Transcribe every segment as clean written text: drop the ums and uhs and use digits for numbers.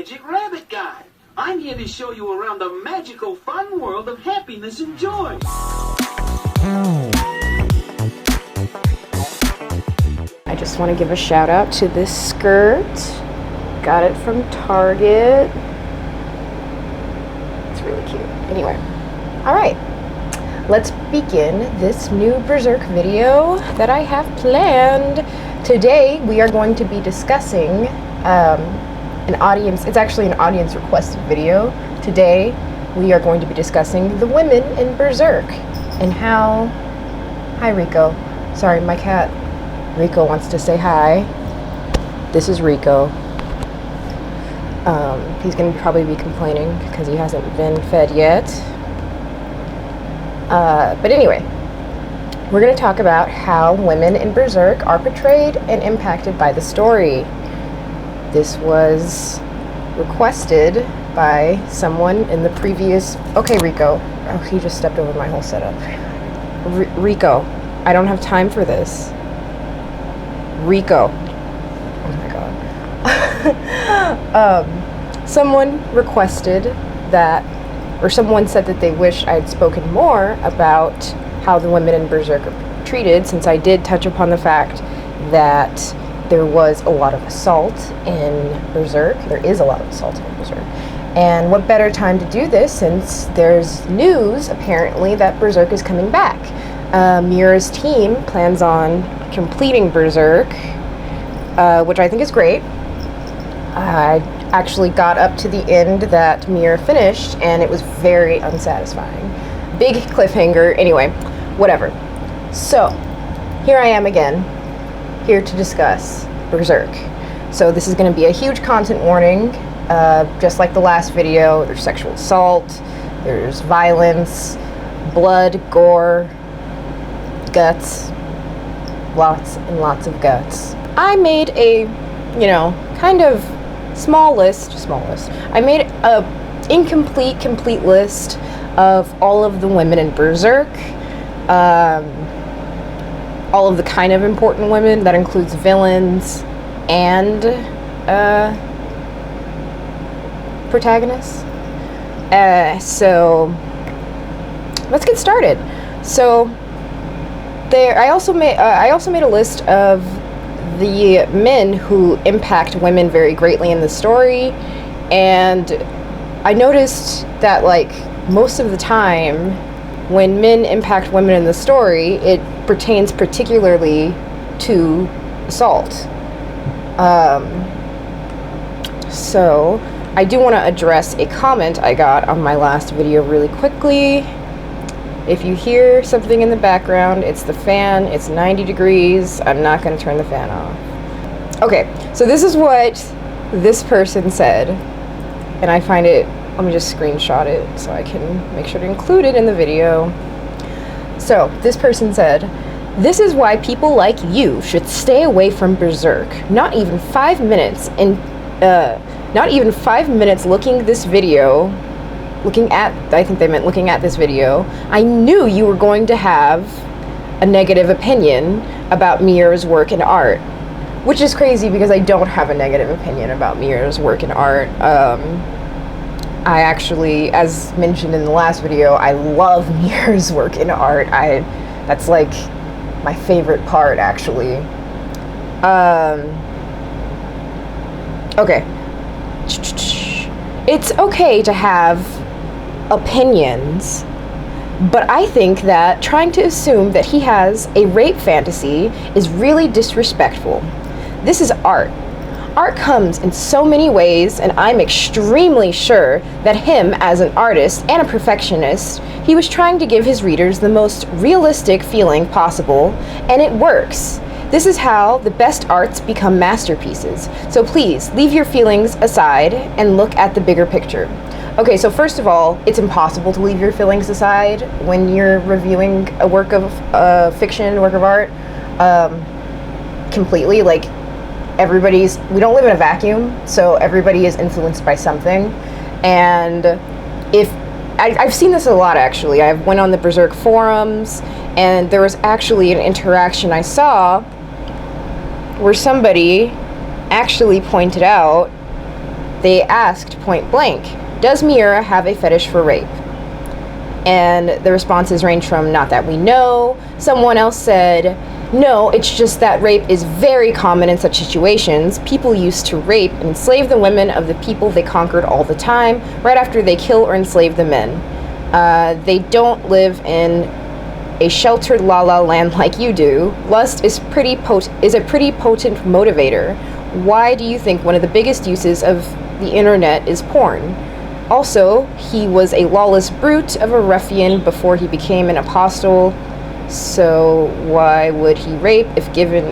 Magic Rabbit Guy. I'm here to show you around the magical fun world of happiness and joy. I just want to give a shout out to this skirt. Got it from Target. It's really cute. Anyway, all right. Let's begin this new Berserk video that I have planned. Today we are going to be discussing it's actually an audience requested video. Today we are going to be discussing the women in Berserk and how... Hi Rico. Sorry, my cat Rico wants to say hi. This is Rico. He's going to probably be complaining because he hasn't been fed yet. But anyway, we're going to talk about how women in Berserk are portrayed and impacted by the story. This was requested by someone in the previous... Okay, Rico. Oh, he just stepped over my whole setup. Rico, I don't have time for this. Rico. Oh my god. Someone requested that, or someone said that they wish I had spoken more about how the women in Berserk are treated, since I did touch upon the fact that there was a lot of assault in Berserk. There is a lot of assault in Berserk. And what better time to do this since there's news, apparently, that Berserk is coming back. Mira's team plans on completing Berserk, which I think is great. I actually got up to the end that Mira finished, and it was very unsatisfying. Big cliffhanger. Anyway, whatever. So, here I am again, here to discuss Berserk. So this is going to be a huge content warning. Just like the last video, there's sexual assault, there's violence, blood, gore, guts, lots and lots of guts. I made a, kind of small list. I made a incomplete, complete list of all of the women in Berserk. All of the kind of important women. That includes villains and protagonists. So let's get started. So I also made a list of the men who impact women very greatly in the story, and I noticed that most of the time when men impact women in the story, it pertains particularly to assault. So I do want to address a comment I got on my last video really quickly. If you hear something in the background, it's the fan. It's 90 degrees. I'm not going to turn the fan off. Okay, so this is what this person said, and I find it... Let me just screenshot it so I can make sure to include it in the video. So, this person said, "This is why people like you should stay away from Berserk. Not even 5 minutes looking at this video. I think they meant looking at this video. I knew you were going to have a negative opinion about Mira's work and art." Which is crazy because I don't have a negative opinion about Mira's work and art. I actually, as mentioned in the last video, I love Mira's work in art. That's my favorite part, actually. Okay. It's okay to have opinions, but I think that trying to assume that he has a rape fantasy is really disrespectful. This is art. Art comes in so many ways, and I'm extremely sure that him, as an artist and a perfectionist, he was trying to give his readers the most realistic feeling possible, and it works. This is how the best arts become masterpieces. So please, leave your feelings aside and look at the bigger picture. Okay, so first of all, it's impossible to leave your feelings aside when you're reviewing a work of fiction, work of art, completely. We don't live in a vacuum, so everybody is influenced by something. And I've seen this a lot, actually. I went on the Berserk forums, and there was actually an interaction I saw where somebody actually pointed out They asked point blank, does Miura have a fetish for rape? And the responses range from, not that we know. Someone else said, no, it's just that rape is very common in such situations. People used to rape and enslave the women of the people they conquered all the time, right after they kill or enslave the men. They don't live in a sheltered la-la land like you do. Lust is a pretty potent motivator. Why do you think one of the biggest uses of the internet is porn? Also, he was a lawless brute of a ruffian before he became an apostle, so why wouldn't he rape if given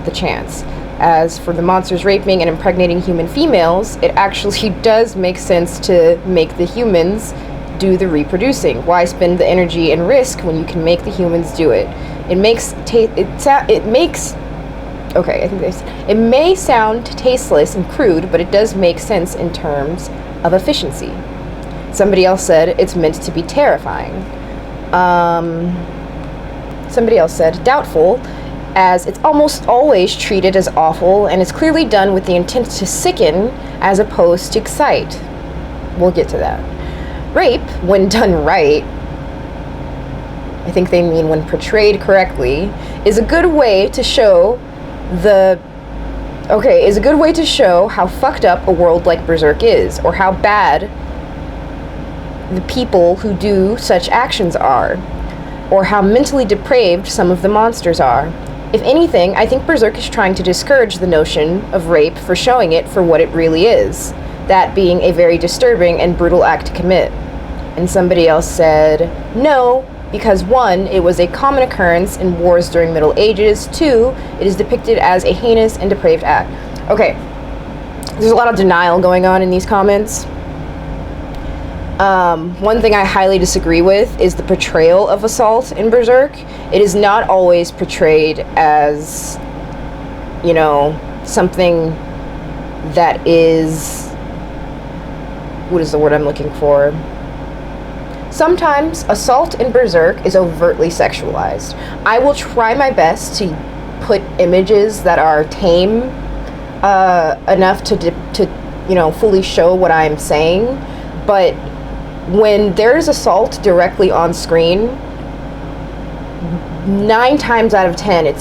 the chance? As for the monsters raping and impregnating human females, it actually does make sense to make the humans do the reproducing. Why spend the energy and risk when you can make the humans do it? It may sound tasteless and crude, but it does make sense in terms of efficiency. Somebody else said it's meant to be terrifying. Somebody else said doubtful, as it's almost always treated as awful and is clearly done with the intent to sicken as opposed to excite. We'll get to that. Rape, when done right, I think they mean when portrayed correctly, is a good way to show how fucked up a world like Berserk is, or how bad the people who do such actions are, or how mentally depraved some of the monsters are. If anything, I think Berserk is trying to discourage the notion of rape for showing it for what it really is, that being a very disturbing and brutal act to commit. And somebody else said, no, because 1, it was a common occurrence in wars during Middle Ages. 2, it is depicted as a heinous and depraved act. Okay, there's a lot of denial going on in these comments. One thing I highly disagree with is the portrayal of assault in Berserk. It is not always portrayed as, something that is, what is the word I'm looking for? Sometimes assault in Berserk is overtly sexualized. I will try my best to put images that are tame enough to fully show what I'm saying, but when there's assault directly on screen, 9 times out of 10, it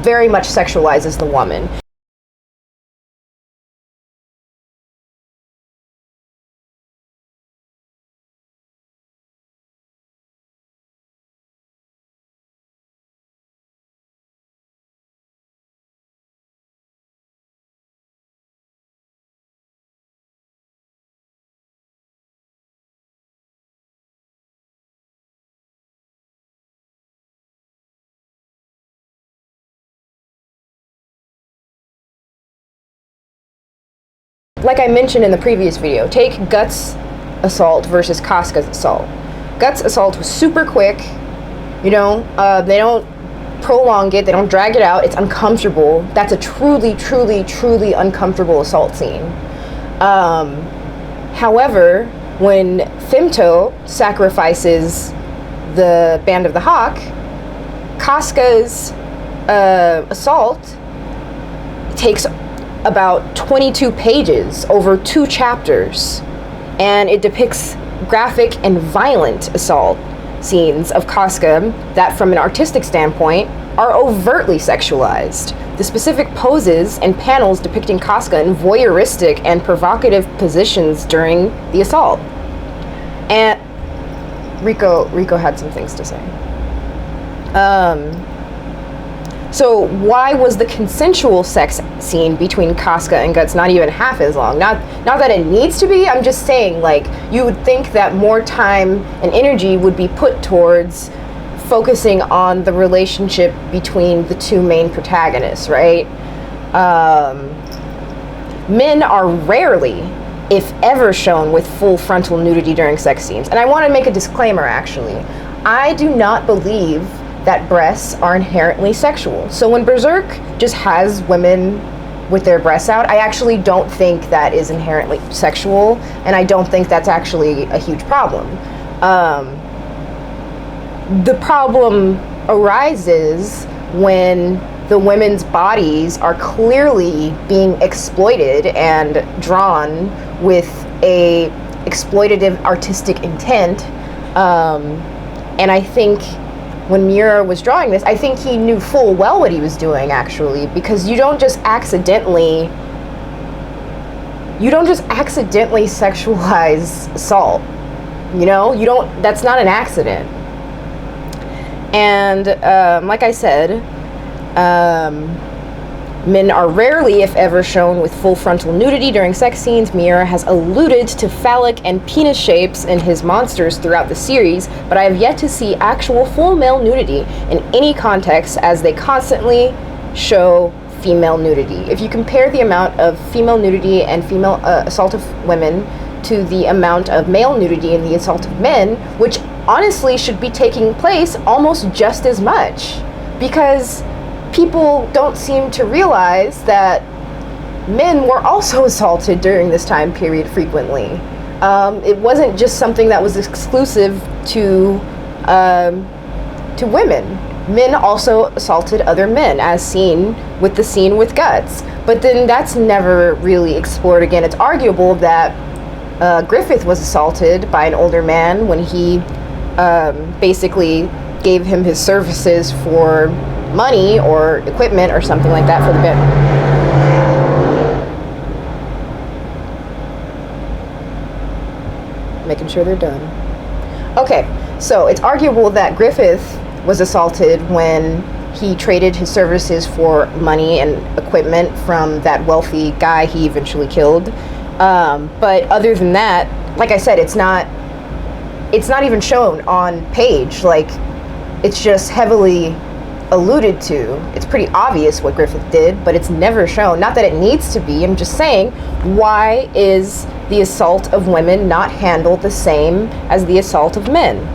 very much sexualizes the woman. Like I mentioned in the previous video, take Guts' assault versus Casca's assault. Guts' assault was super quick, they don't prolong it, they don't drag it out, it's uncomfortable. That's a truly, truly, truly uncomfortable assault scene. However, when Femto sacrifices the Band of the Hawk, Casca's assault takes about 22 pages over 2 chapters, and it depicts graphic and violent assault scenes of Casca that, from an artistic standpoint, are overtly sexualized. The specific poses and panels depicting Casca in voyeuristic and provocative positions during the assault. And Rico had some things to say. So why was the consensual sex scene between Casca and Guts not even half as long? Not that it needs to be, I'm just saying, you would think that more time and energy would be put towards focusing on the relationship between the 2 main protagonists, right? Men are rarely, if ever, shown with full frontal nudity during sex scenes. And I want to make a disclaimer, actually. I do not believe that breasts are inherently sexual. So when Berserk just has women with their breasts out, I actually don't think that is inherently sexual, and I don't think that's actually a huge problem. The problem arises when the women's bodies are clearly being exploited and drawn with a exploitative artistic intent. And I think when Miura was drawing this, I think he knew full well what he was doing, actually, because you don't just accidentally sexualize assault. You know, that's not an accident. And like I said, men are rarely, if ever, shown with full frontal nudity during sex scenes. Miura has alluded to phallic and penis shapes in his monsters throughout the series, but I have yet to see actual full male nudity in any context, as they constantly show female nudity. If you compare the amount of female nudity and female assault of women to the amount of male nudity in the assault of men, which honestly should be taking place almost just as much, because people don't seem to realize that men were also assaulted during this time period frequently. It wasn't just something that was exclusive to women. Men also assaulted other men, as seen with the scene with Guts. But then that's never really explored again. It's arguable that Griffith was assaulted by an older man when he basically gave him his services for money or equipment or something like that for the bit. Making sure they're done. Okay, so it's arguable that Griffith was assaulted when he traded his services for money and equipment from that wealthy guy he eventually killed. But other than that, like I said, it's not even shown on page. Like, it's just heavily alluded to. It's pretty obvious what Griffith did, but it's never shown. Not that it needs to be. I'm just saying, why is the assault of women not handled the same as the assault of men?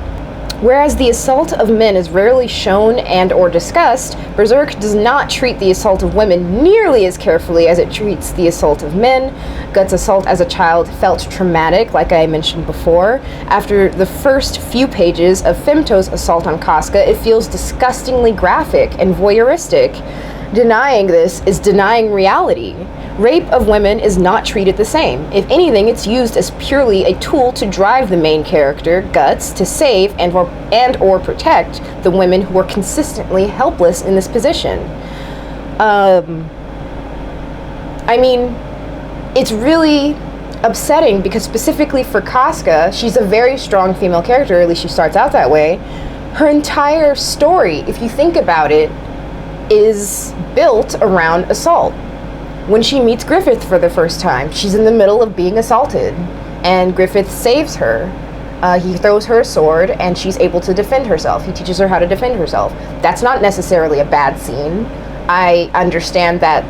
Whereas the assault of men is rarely shown and or discussed, Berserk does not treat the assault of women nearly as carefully as it treats the assault of men. Guts' assault as a child felt traumatic, like I mentioned before. After the first few pages of Femto's assault on Casca, it feels disgustingly graphic and voyeuristic. Denying this is denying reality. Rape of women is not treated the same. If anything, it's used as purely a tool to drive the main character, Guts, to save and or protect the women who are consistently helpless in this position. I mean, it's really upsetting because specifically for Casca, she's a very strong female character, or at least she starts out that way. Her entire story, if you think about it, is built around assault. When she meets Griffith for the first time, she's in the middle of being assaulted, and Griffith saves her. He throws her a sword, and she's able to defend herself. He teaches her how to defend herself. That's not necessarily a bad scene. I understand that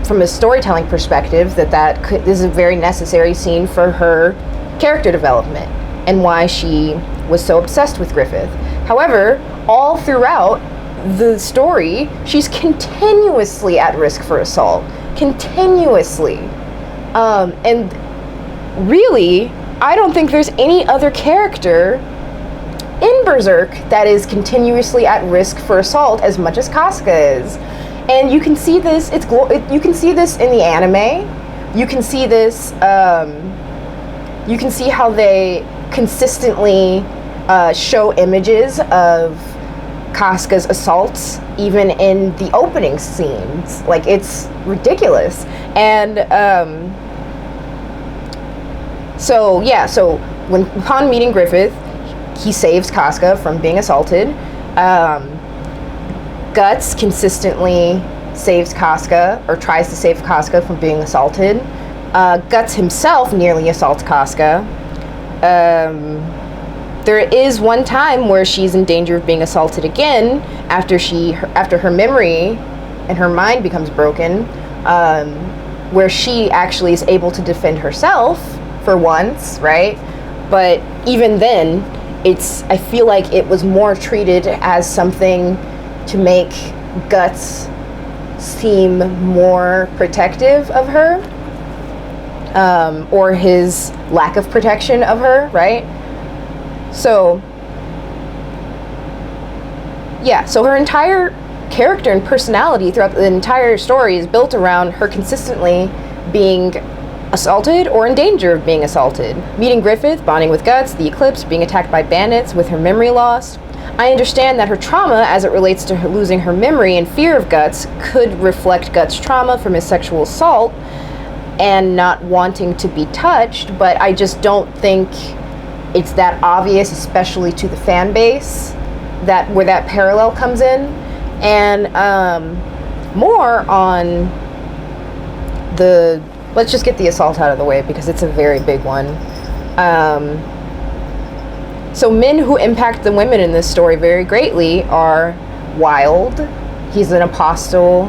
from a storytelling perspective, this is a very necessary scene for her character development and why she was so obsessed with Griffith. However, all throughout the story, she's continuously at risk for assault. Continuously. And really, I don't think there's any other character in Berserk that is continuously at risk for assault as much as Casca is. And you can see this, you can see this in the anime. You can see this, you can see how they consistently show images of Casca's assaults even in the opening scenes. Like, it's ridiculous. And so upon meeting Griffith, he saves Casca from being assaulted. Guts consistently saves Casca, or tries to save Casca from being assaulted. Guts himself nearly assaults Casca. There is one time where she's in danger of being assaulted again after her memory and her mind becomes broken, where she actually is able to defend herself for once, right? But even then, I feel like it was more treated as something to make Guts seem more protective of her, or his lack of protection of her, right? So her entire character and personality throughout the entire story is built around her consistently being assaulted or in danger of being assaulted. Meeting Griffith, bonding with Guts, the Eclipse, being attacked by bandits with her memory lost. I understand that her trauma, as it relates to her losing her memory and fear of Guts, could reflect Guts' trauma from his sexual assault and not wanting to be touched, but I just don't think it's that obvious, especially to the fan base, that where that parallel comes in. And more on the, let's just get the assault out of the way because it's a very big one. So men who impact the women in this story very greatly are Wild. He's an apostle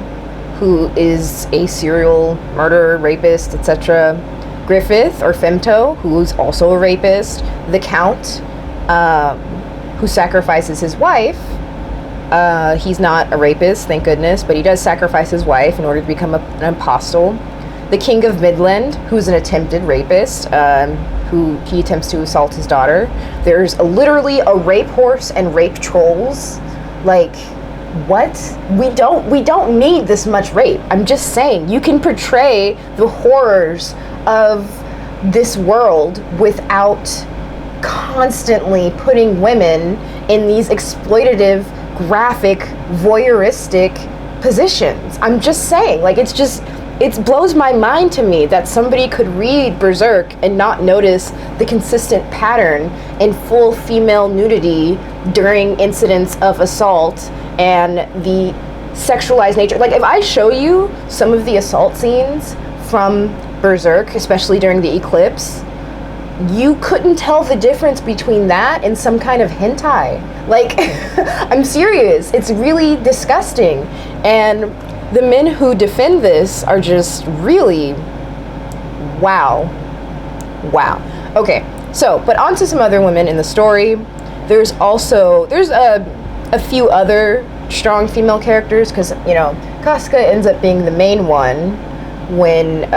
who is a serial murderer, rapist, etc. Griffith, or Femto, who's also a rapist. The Count, who sacrifices his wife. He's not a rapist, thank goodness, but he does sacrifice his wife in order to become an apostle. The King of Midland, who's an attempted rapist, who he attempts to assault his daughter. There's literally a rape horse and rape trolls. Like, what? We don't need this much rape. I'm just saying, you can portray the horrors of this world without constantly putting women in these exploitative, graphic, voyeuristic positions. I'm just saying, like, it blows my mind to me that somebody could read Berserk and not notice the consistent pattern in full female nudity during incidents of assault and the sexualized nature. Like, if I show you some of the assault scenes from Berserk, especially during the Eclipse, you couldn't tell the difference between that and some kind of hentai. Like, I'm serious. It's really disgusting. And the men who defend this are just really, wow. Okay, so, but on to some other women in the story. There's a few other strong female characters, because, you know, Casca ends up being the main one when,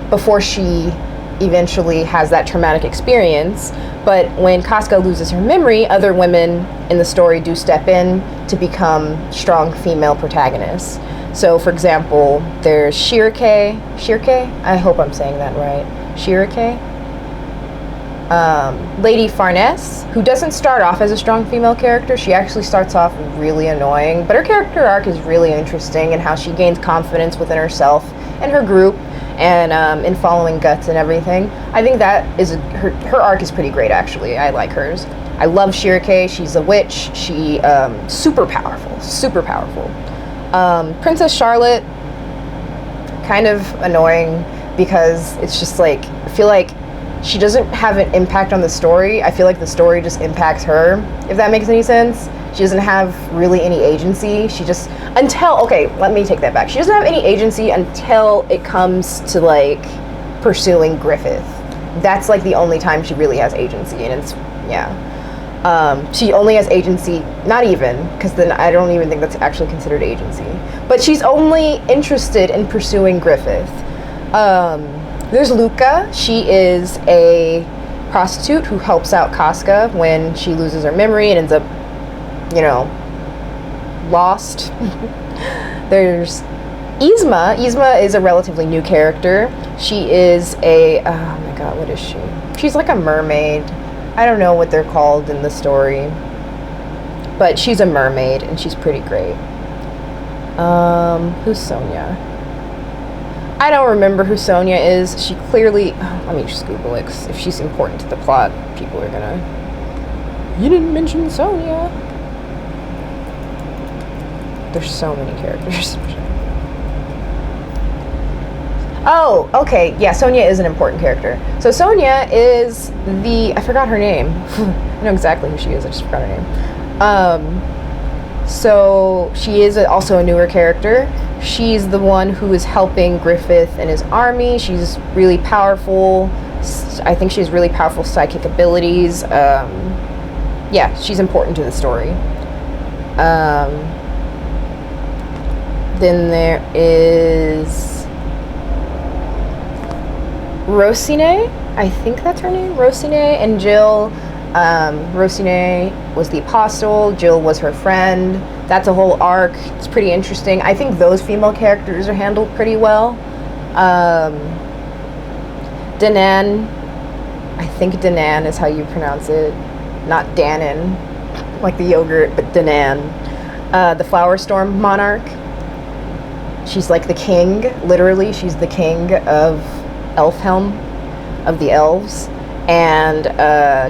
before she eventually has that traumatic experience. But when Casca loses her memory, other women in the story do step in to become strong female protagonists. So, for example, there's Shirake, I hope I'm saying that right, Shirake, Lady Farnese, who doesn't start off as a strong female character. She actually starts off really annoying, but her character arc is really interesting in how she gains confidence within herself and her group, and in following Guts and everything. I think that is her arc is pretty great, actually. I like hers. I love Shirake. She's a witch. She super powerful. Princess Charlotte, kind of annoying because it's just like, I feel like she doesn't have an impact on the story. I feel like the story just impacts her, if that makes any sense. She doesn't have really any agency. She just, okay, let me take that back. She doesn't have any agency until it comes to, like, pursuing Griffith. That's, like, the only time she really has agency, and it's, yeah. She only has agency, not even, because then I don't even think that's actually considered agency. But she's only interested in pursuing Griffith. There's Luca. She is a prostitute who helps out Casca when she loses her memory and ends up, you know, lost. There's Yzma. Yzma is a relatively new character. She is a, oh my god, what is she? She's like a mermaid. I don't know what they're called in the story, but she's a mermaid and she's pretty great. Who's Sonia? I don't remember who Sonia is. She clearly, let me just Google it, 'cause if she's important to the plot, people are gonna, you didn't mention Sonia. There's so many characters. Oh, okay, yeah, Sonia is an important character. So Sonia is I forgot her name. I know exactly who she is, I just forgot her name. So she is also a newer character. She's the one who is helping Griffith and his army. She's really powerful. I think she has really powerful psychic abilities. Yeah, she's important to the story. Then there is Rosine, I think that's her name, Rosine and Jill. Rosine was the apostle, Jill was her friend. That's a whole arc. It's pretty interesting. I think those female characters are handled pretty well. Danan, I think Danan is how you pronounce it, not Danon, like the yogurt, but Danan. The Flower Storm Monarch. She's like the king, literally. She's the king of Elfhelm, of the elves. And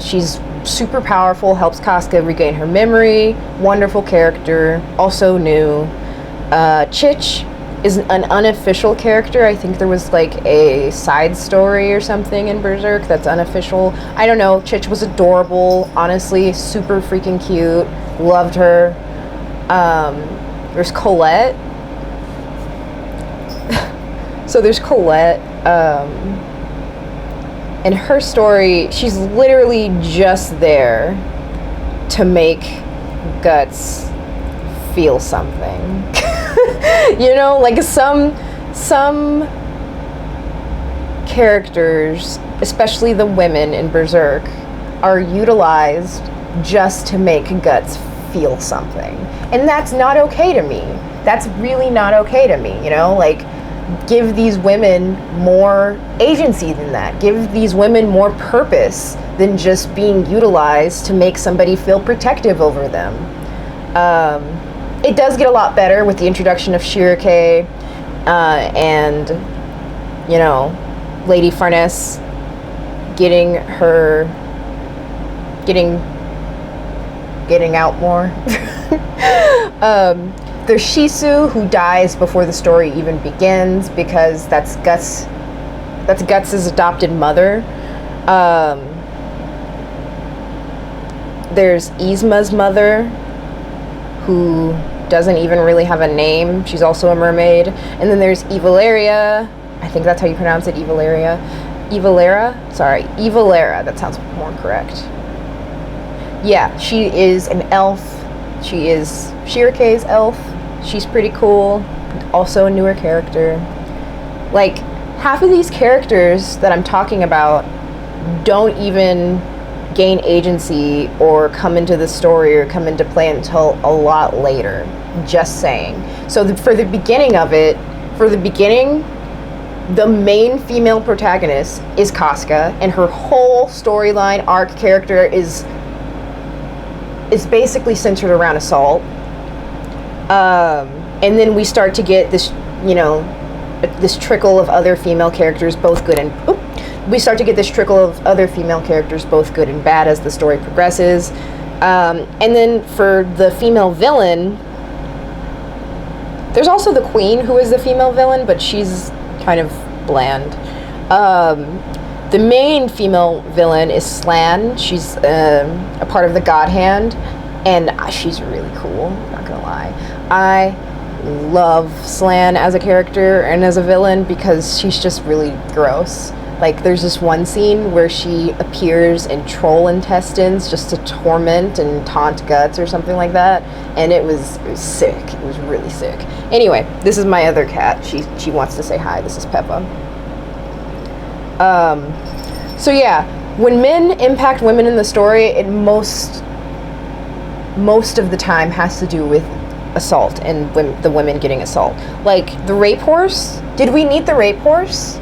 she's super powerful, helps Casca regain her memory. Wonderful character, also new. Chich is an unofficial character. I think there was like a side story or something in Berserk that's unofficial. I don't know. Chich was adorable, honestly, super freaking cute. Loved her. There's Colette. So there's Colette. And her story, she's literally just there to make Guts feel something. You know, like some characters, especially the women in Berserk, are utilized just to make Guts feel something. And that's not okay to me. That's really not okay to me, you know? Like, give these women more agency than that. Give these women more purpose than just being utilized to make somebody feel protective over them. It does get a lot better with the introduction of Shirake and, you know, Lady Farnese getting out more. There's Shisu, who dies before the story even begins because that's Guts' adopted mother. There's Yzma's mother, who doesn't even really have a name. She's also a mermaid. And then there's Evaleria. I think that's how you pronounce it, Evaleria. Evalera. That sounds more correct. Yeah, she is an elf. She is Shirake's elf. She's pretty cool. Also a newer character. Like, half of these characters that I'm talking about don't even gain agency or come into the story or come into play until a lot later. Just saying. So for the beginning, the main female protagonist is Casca, and her whole storyline arc character is basically centered around assault. And then we start to get this, you know, this trickle of other female characters, both good and bad as the story progresses. And then for the female villain, there's also the Queen, who is the female villain, but she's kind of bland. The main female villain is Slan. She's a part of the God Hand, and she's really cool, not gonna lie. I love Slan as a character and as a villain because she's just really gross. Like, there's this one scene where she appears in troll intestines just to torment and taunt Guts or something like that, and it was sick. It was really sick. Anyway, this is my other cat. She wants to say hi. This is Peppa. So yeah, when men impact women in the story, it most of the time has to do with assault and the women getting assault. Like the rape horse. Did we need the rape horse?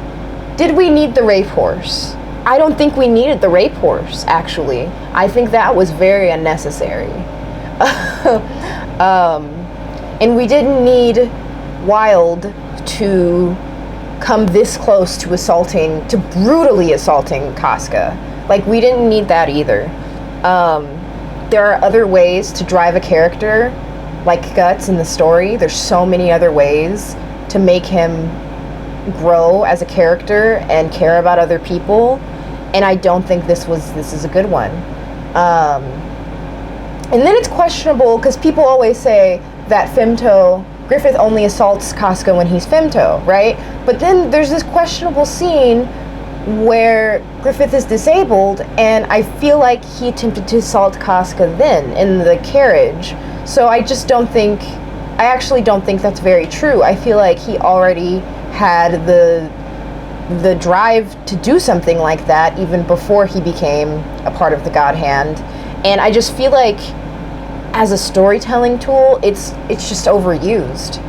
I don't think we needed the rape horse, actually. I think that was very unnecessary. And we didn't need Wild to come this close to brutally assaulting Casca. Like, we didn't need that either. There are other ways to drive a character like Guts in the story. There's so many other ways to make him grow as a character and care about other people, and I don't think this is a good one. And then it's questionable because people always say that Griffith only assaults Casca when he's Femto, right? But then there's this questionable scene where Griffith is disabled, and I feel like he attempted to assault Casca then in the carriage. So I actually don't think that's very true. I feel like he already had the drive to do something like that even before he became a part of the God Hand. And I just feel like as a storytelling tool, it's just overused.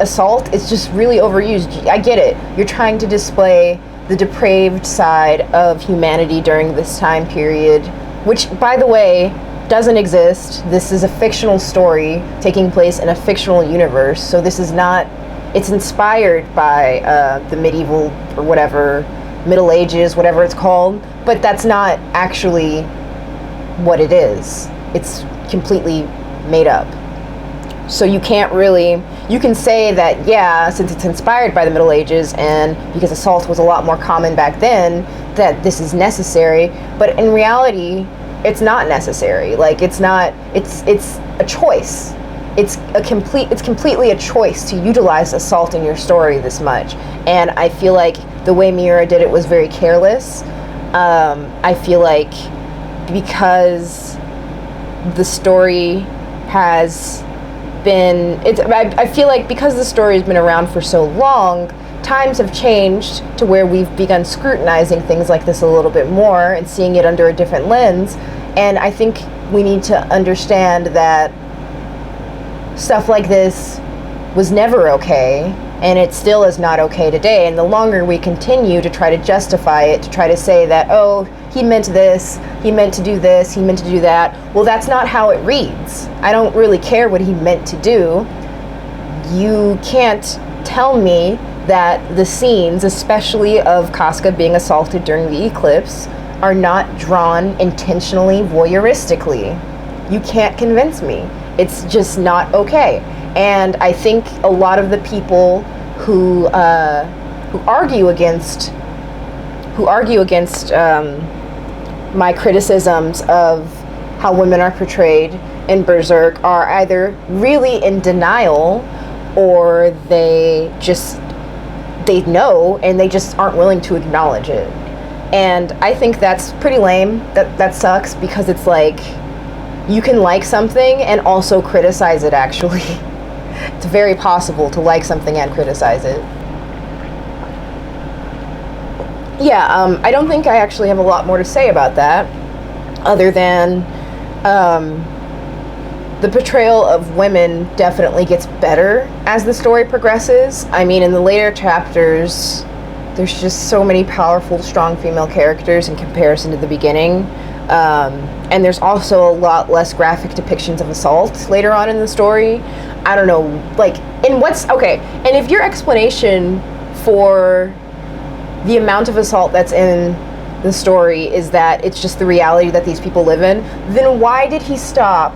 Assault is just really overused. I get it. You're trying to display the depraved side of humanity during this time period, which, by the way, doesn't exist. This is a fictional story taking place in a fictional universe, so this is not... It's inspired by the medieval or whatever, Middle Ages, whatever it's called, but that's not actually what it is. It's completely made up. So you can't really... You can say that, yeah, since it's inspired by the Middle Ages and because assault was a lot more common back then, that this is necessary, but in reality, it's not necessary. Like, it's not... It's a choice. It's completely a choice to utilize assault in your story this much. And I feel like the way Miura did it was very careless. I feel like because the story has been... I feel like because the story has been around for so long, times have changed to where we've begun scrutinizing things like this a little bit more and seeing it under a different lens. And I think we need to understand that stuff like this was never okay, and it still is not okay today. And the longer we continue to try to justify it, to try to say that, oh, he meant this, he meant to do this, he meant to do that, well, that's not how it reads. I don't really care what he meant to do. You can't tell me that the scenes, especially of Casca being assaulted during the eclipse, are not drawn intentionally voyeuristically. You can't convince me. It's just not okay. And I think a lot of the people who argue against my criticisms of how women are portrayed in Berserk are either really in denial, or they know and they just aren't willing to acknowledge it. And I think that's pretty lame. That sucks, because it's like, you can like something and also criticize it, actually. It's very possible to like something and criticize it. Yeah, I don't think I actually have a lot more to say about that, other than the portrayal of women definitely gets better as the story progresses. I mean, in the later chapters, there's just so many powerful, strong female characters in comparison to the beginning. And there's also a lot less graphic depictions of assault later on in the story. I don't know, like, and if your explanation for the amount of assault that's in the story is that it's just the reality that these people live in, then why did he stop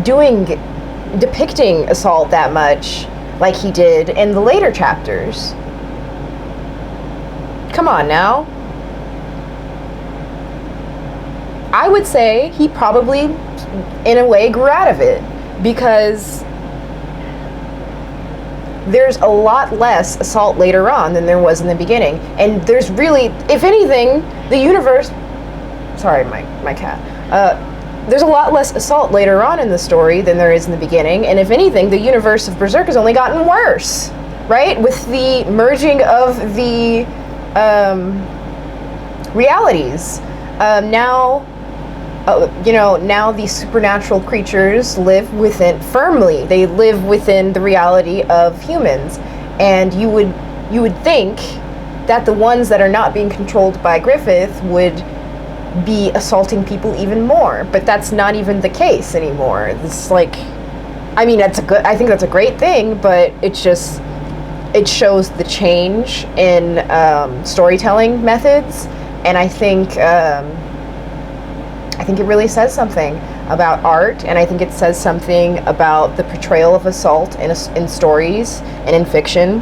depicting assault that much like he did in the later chapters? Come on now. I would say he probably, in a way, grew out of it, because there's a lot less assault later on than there was in the beginning. And there's really, if anything, the universe... Sorry, my cat. There's a lot less assault later on in the story than there is in the beginning. And if anything, the universe of Berserk has only gotten worse, right? With the merging of the realities. Now these supernatural creatures live firmly. They live within the reality of humans. And you would think that the ones that are not being controlled by Griffith would be assaulting people even more. But that's not even the case anymore. It's like, I think that's a great thing, but it shows the change in storytelling methods. And I think it really says something about art, and I think it says something about the portrayal of assault in stories and in fiction.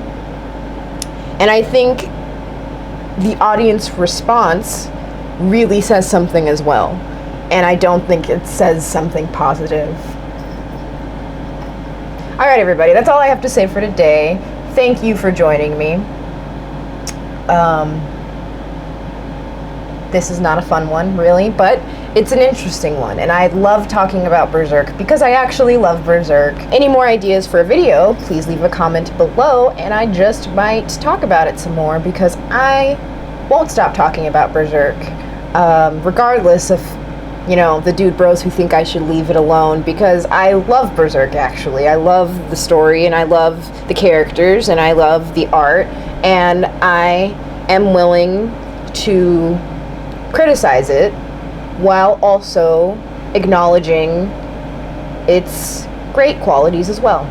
And I think the audience response really says something as well. And I don't think it says something positive. All right, everybody, that's all I have to say for today. Thank you for joining me. This is not a fun one, really, but It's an interesting one, and I love talking about Berserk because I actually love Berserk. Any more ideas for a video, please leave a comment below, and I just might talk about it some more because I won't stop talking about Berserk, regardless of, you know, the dude bros who think I should leave it alone, because I love Berserk, actually. I love the story, and I love the characters, and I love the art, and I am willing to criticize it while also acknowledging its great qualities as well.